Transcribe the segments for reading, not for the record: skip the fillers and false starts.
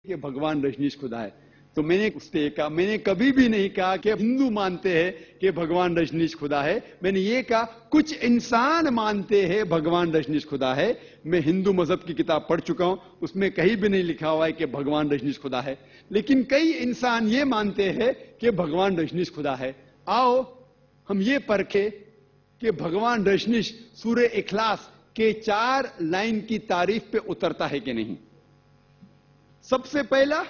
کہ بھگوان رجنیش خدا ہے. تو میں نے اس سے کہا, میں نے کبھی بھی نہیں کہا کہ ہندو مانتے ہیں کہ بھگوان رجنیش خدا ہے. میں نے یہ کہا کچھ انسان مانتے ہیں بھگوان رجنیش خدا ہے. میں ہندو مذہب کی کتاب پڑھ چکا ہوں, اس میں کہیں بھی نہیں لکھا ہوا ہے کہ بھگوان رجنیش خدا ہے. لیکن کئی انسان یہ مانتے ہیں کہ بھگوان رجنیش خدا ہے. آؤ ہم یہ پرکھیں کہ بھگوان رجنیش سورہ اخلاص کے 4 لائن کی تعریف پہ اترتا ہے کہ نہیں. سب سے پہلا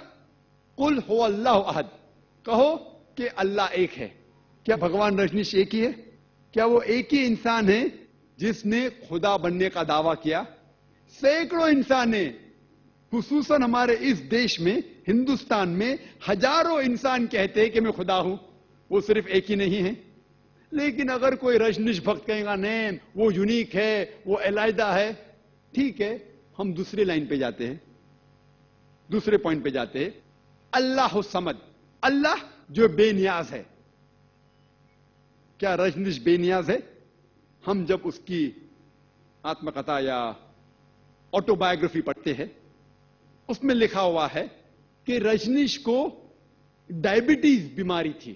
قل هو اللہ احد, کہو کہ اللہ ایک ہے. کیا بھگوان رجنیش ایک ہی ہے؟ کیا وہ ایک ہی انسان ہے جس نے خدا بننے کا دعویٰ کیا؟ سینکڑوں انسان ہیں, خصوصاً ہمارے اس دیش میں ہندوستان میں ہزاروں انسان کہتے ہیں کہ میں خدا ہوں. وہ صرف ایک ہی نہیں ہے. لیکن اگر کوئی رجنیش بھکت کہے گا نہیں وہ یونیک ہے, وہ علیحدہ ہے, ٹھیک ہے, ہم دوسری لائن پہ جاتے ہیں, دوسرے پوائنٹ پہ جاتے ہیں. اللہ الصمد, اللہ جو بے نیاز ہے. کیا رجنیش بے نیاز ہے؟ ہم جب اس کی آتم کتھا یا آٹو بایوگرافی پڑھتے ہیں, اس میں لکھا ہوا ہے کہ رجنیش کو ڈائبٹیز بیماری تھی,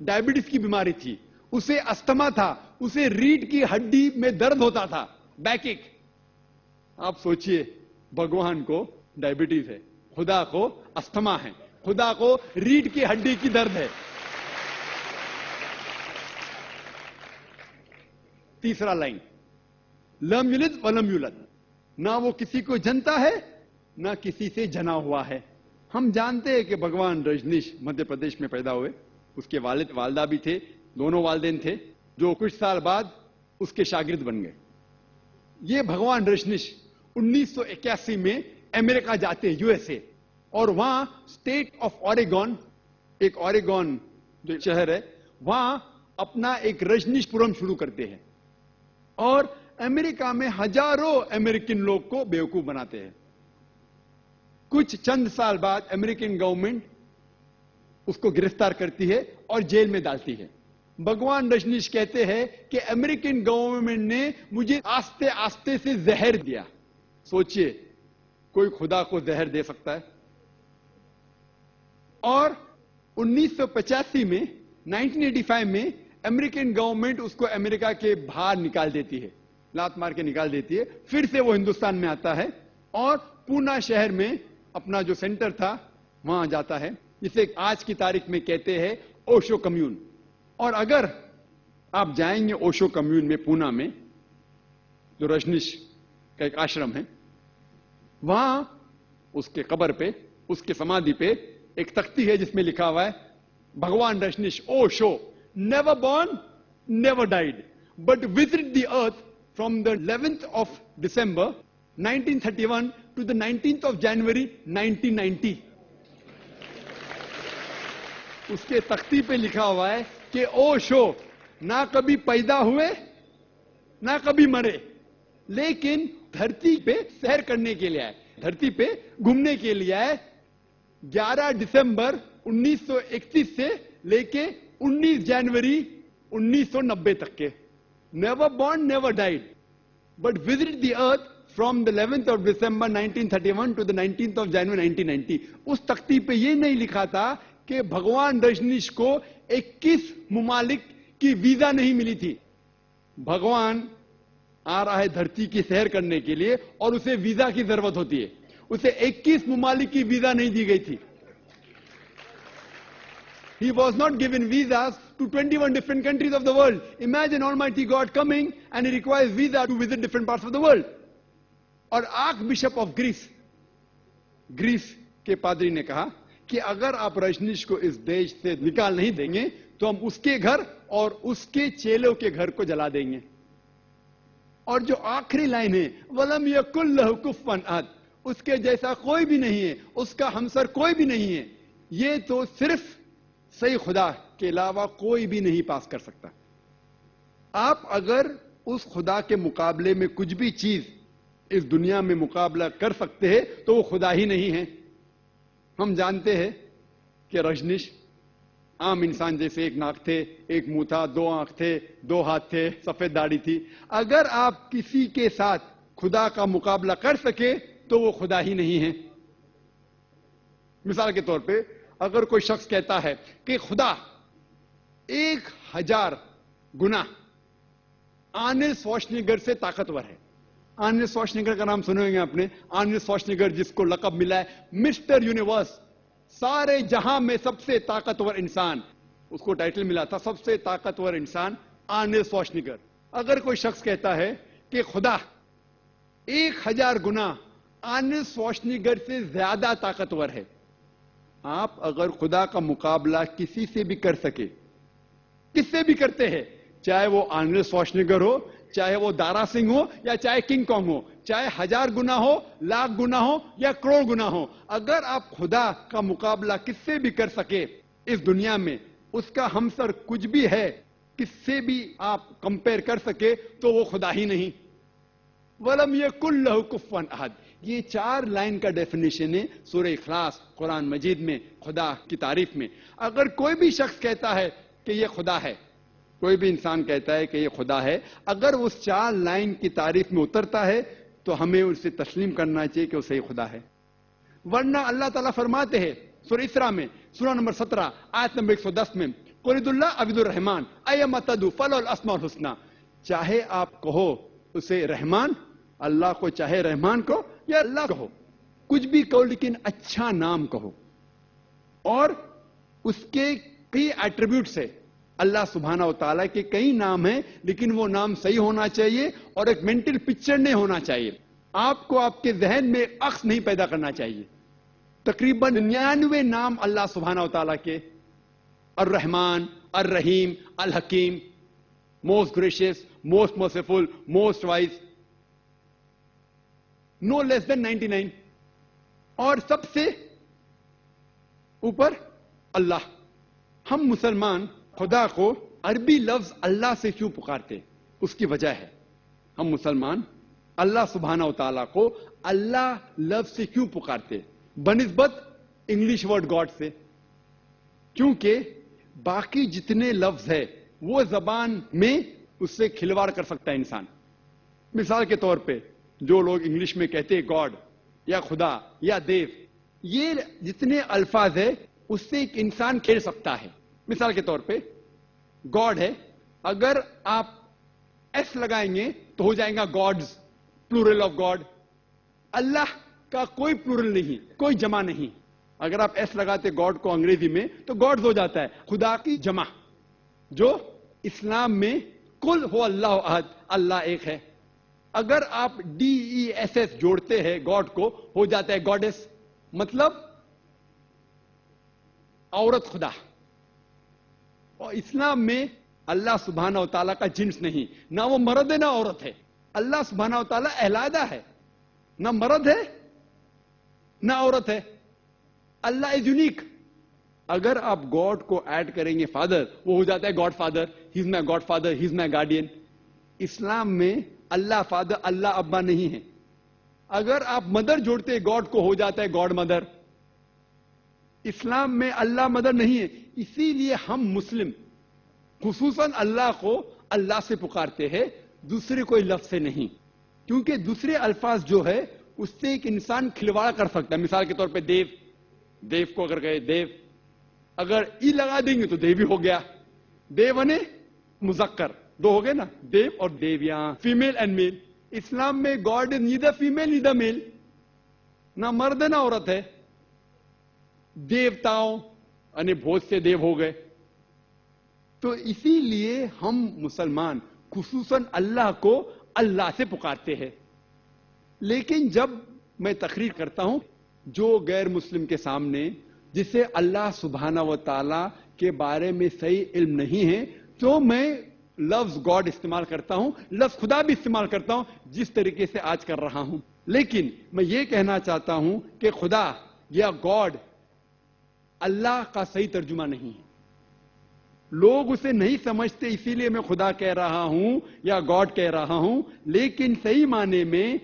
ڈائبٹیز کی بیماری تھی. اسے استھما تھا, اسے ریڑھ کی ہڈی میں درد ہوتا تھا, بیک ایک. آپ سوچئے, بھگوان کو ڈائبٹیز ہے, خدا کو استھما ہے, خدا کو ریڑھ کی ہڈی کی درد ہے. تیسرا لائن, لم یلد ولم یولد, نہ وہ کسی کو جنتا ہے نہ کسی سے جنا ہوا ہے. ہم جانتے ہیں کہ بھگوان رجنیش مدھیہ پردیش میں پیدا ہوئے. اس کے والد والدہ بھی تھے, دونوں والدین تھے, جو کچھ سال بعد اس کے شاگرد بن گئے. یہ بھگوان رجنیش 1981 میں امریکہ جاتے ہیں, USA, اور وہاں اسٹیٹ آف اوریگون, ایک اوریگون جو شہر ہے, وہاں اپنا ایک رجنیش پورم شروع کرتے ہیں, اور امریکہ میں ہزاروں امریکن لوگ کو بیوقوف بناتے ہیں. کچھ چند سال بعد امریکن گورنمنٹ اس کو گرفتار کرتی ہے اور جیل میں ڈالتی ہے. بھگوان رجنیش کہتے ہیں کہ امریکن گورنمنٹ نے مجھے آستے آستے سے زہر دیا. سوچئے, کوئی خدا کو زہر دے سکتا ہے؟ اور 1985 میں 1985 میں امریکن گورنمنٹ اس کو امریکہ کے باہر نکال دیتی ہے, لات مار کے نکال دیتی ہے. پھر سے وہ ہندوستان میں آتا ہے اور پونا شہر میں اپنا جو سینٹر تھا وہاں جاتا ہے, جسے آج کی تاریخ میں کہتے ہیں اوشو کمیون. اور اگر آپ جائیں گے اوشو کمیون میں پونا میں, جو رجنیش کا ایک آشرم ہے, وہاں اس کے قبر پہ, اس کے سمادھی پہ ایک تختی ہے جس میں لکھا ہوا ہے بھگوان Rajneesh Osho never born, never died, but visited the earth from the 11th of December 1931 to the 19th of January 1990. اس کے تختی پہ لکھا ہوا ہے کہ اوشو نہ کبھی پیدا ہوئے نہ کبھی مرے, لیکن دھرتی پہ سیر کرنے کے لیے آئے, دھرتی پہ گھومنے کے لیے آئے. 11 دسمبر 1931 سے لے کے 19 جنوری 1990 تک کے. Never born, never died, but visited the earth from the 11th of December 1931 to the 19th of January 1990. اس تختی پہ یہ نہیں لکھا تھا کہ بھگوان رجنیش کو 21 ممالک کی ویزا نہیں ملی تھی. بھگوان آ رہا ہے دھرتی کی سیر کرنے کے لیے اور اسے ویزا کی ضرورت ہوتی ہے. اسے 21 ممالک کی ویزا نہیں دی گئی تھی. He was not given visas to 21 different countries of the world. Imagine Almighty God coming and he requires visa to visit different parts of the world. اور آرک بشپ آف گریس کے پادری نے کہا کہ اگر آپ رجنیش کو اس دیش سے نکال نہیں دیں گے تو ہم اس کے گھر اور اس کے چیلوں کے گھر کو جلا دیں گے. اور جو آخری لائن ہے وَلَمْ يَكُنْ لَهُ كُفُوًا أَحَدٌ, اس کے جیسا کوئی بھی نہیں ہے, اس کا ہمسر کوئی بھی نہیں ہے. یہ تو صرف صحیح خدا کے علاوہ کوئی بھی نہیں پاس کر سکتا. آپ اگر اس خدا کے مقابلے میں کچھ بھی چیز اس دنیا میں مقابلہ کر سکتے ہیں تو وہ خدا ہی نہیں ہے. ہم جانتے ہیں کہ رجنیش عام انسان جیسے ایک ناک تھے, ایک منہ تھا, 2 آنکھ تھے, 2 ہاتھ تھے, سفید داڑھی تھی. اگر آپ کسی کے ساتھ خدا کا مقابلہ کر سکے تو وہ خدا ہی نہیں ہے. مثال کے طور پہ اگر کوئی شخص کہتا ہے کہ خدا 1000 گنا آرنلڈ شوارزنیگر سے طاقتور ہے. آرنلڈ شوارزنیگر کا نام سنے گے آپ نے. آرنلڈ شوارزنیگر جس کو لقب ملا ہے مسٹر یونیورس, سارے جہاں میں سب سے طاقتور انسان, اس کو ٹائٹل ملا تھا سب سے طاقتور انسان آرنلڈ شوارزنیگر. اگر کوئی شخص کہتا ہے کہ خدا 1000 گنا آرنلڈ شوارزنیگر سے زیادہ طاقتور ہے, آپ اگر خدا کا مقابلہ کسی سے بھی کر سکے, کس سے بھی کرتے ہیں, چاہے وہ آرنلڈ شوارزنیگر ہو, چاہے وہ دارا سنگھ ہو, یا چاہے کنگ کانگ ہو, چاہے 1000 گنا ہو, لاکھ گنا ہو, یا کروڑ گنا ہو, اگر آپ خدا کا مقابلہ کس سے بھی کر سکے اس دنیا میں, اس کا ہمسر کچھ بھی ہے, کس سے بھی آپ کمپیر کر سکے تو وہ خدا ہی نہیں. وَلَمْ يَكُنْ لَهُ كُفُوًا أَحَدٌ. یہ 4 لائن کا ڈیفینیشن ہے سورہ اخلاص قرآن مجید میں خدا کی تعریف میں. اگر کوئی بھی شخص کہتا ہے کہ یہ خدا ہے, کوئی بھی انسان کہتا ہے کہ یہ خدا ہے, اگر اس 4 لائن کی تعریف میں اترتا ہے تو ہمیں اسے تسلیم کرنا چاہیے کہ وہ صحیح خدا ہے. ورنہ اللہ تعالیٰ فرماتے ہیں سورہ اسراء میں سورہ نمبر 17 آیت نمبر 110 میں, قُلِ ادعُوا اللَّهَ أَوِ ادعُوا الرَّحْمَٰنَ أَيَّمَّا تَدْعُوا فَلَهُ الْأَسْمَاءُ الْحُسْنَىٰ. چاہے آپ کہو اسے رحمان, اللہ کو چاہے رحمان کہو یا اللہ کہو, کچھ بھی کہو لیکن اچھا نام کہو. اور اس کے کئی ایٹریبیوٹس ہے, اللہ سبحانہ و تعالیٰ کے کئی نام ہیں, لیکن وہ نام صحیح ہونا چاہیے اور ایک مینٹل پکچر نہیں ہونا چاہیے. آپ کو آپ کے ذہن میں عکس نہیں پیدا کرنا چاہیے. تقریباً 99 نام اللہ سبحانہ و تعالیٰ کے, الرحمن, الرحیم, الحکیم, most gracious, most merciful, most wise, no less than 99. اور سب سے اوپر اللہ. ہم مسلمان خدا کو عربی لفظ اللہ سے کیوں پکارتے, اس کی وجہ ہے. ہم مسلمان اللہ سبحانہ و تعالیٰ کو اللہ لفظ سے کیوں پکارتے بنسبت انگلش ورڈ گاڈ سے, کیونکہ باقی جتنے لفظ ہے وہ زبان میں اس سے کھلواڑ کر سکتا ہے انسان. مثال کے طور پہ جو لوگ انگلش میں کہتے ہیں گاڈ یا خدا یا دیو, یہ جتنے الفاظ ہے اس سے ایک انسان کھیل سکتا ہے. مثال کے طور پہ گاڈ ہے, اگر آپ ایس لگائیں گے تو ہو جائے گا گاڈز, پلورل آف گاڈ. اللہ کا کوئی پلورل نہیں, کوئی جمع نہیں. اگر آپ ایس لگاتے گاڈ کو انگریزی میں تو گاڈز ہو جاتا ہے, خدا کی جمع. جو اسلام میں کل ہو اللہ احد, اللہ ایک ہے. اگر آپ ڈی ای ایس ایس جوڑتے ہیں گاڈ کو, ہو جاتا ہے گاڈس, مطلب عورت خدا. اور اسلام میں اللہ سبحانہ و تعالیٰ کا جنس نہیں, نہ وہ مرد ہے نہ عورت ہے. اللہ سبحانہ و تعالیٰ علیحدہ ہے, نہ مرد ہے نہ عورت ہے. اللہ از یونیک. اگر آپ گاڈ کو ایڈ کریں گے فادر, وہ ہو جاتا ہے گاڈ فادر, ہی از مائی گاڈ فادر, ہی از مائی گارڈین. اسلام میں اللہ فادر, اللہ ابا نہیں ہے. اگر آپ مدر جوڑتے گاڈ کو, ہو جاتا ہے گاڈ مدر. اسلام میں اللہ مدر نہیں ہے. اسی لیے ہم مسلم خصوصاً اللہ کو اللہ سے پکارتے ہیں, دوسرے کوئی لفظ سے نہیں, کیونکہ دوسرے الفاظ جو ہے اس سے ایک انسان کھلواڑ کر سکتا ہے. مثال کے طور پہ دیو, دیو کو اگر کہے دیو, اگر ای لگا دیں گے تو دیو ہی ہو گیا. دیو نے مذکر, 2 ہو گئے نا, دیو اور دیویاں, فیمیل اینڈ میل. اسلام میں God is neither female neither male, نہ مرد ہے نہ عورت ہے. دیوتاؤں یعنی بہت سے دیو ہو گئے. تو اسی لیے ہم مسلمان خصوصاً اللہ کو اللہ سے پکارتے ہیں. لیکن جب میں تقریر کرتا ہوں جو غیر مسلم کے سامنے, جسے اللہ سبحانہ و تعالیٰ کے بارے میں صحیح علم نہیں ہے, تو میں لفظ گاڈ استعمال کرتا ہوں, لفظ خدا بھی استعمال کرتا ہوں, جس طریقے سے آج کر رہا ہوں. لیکن میں یہ کہنا چاہتا ہوں کہ خدا یا گاڈ اللہ کا صحیح ترجمہ نہیں ہے. لوگ اسے نہیں سمجھتے, اسی لیے میں خدا کہہ رہا ہوں یا گاڈ کہہ رہا ہوں. لیکن صحیح معنی میں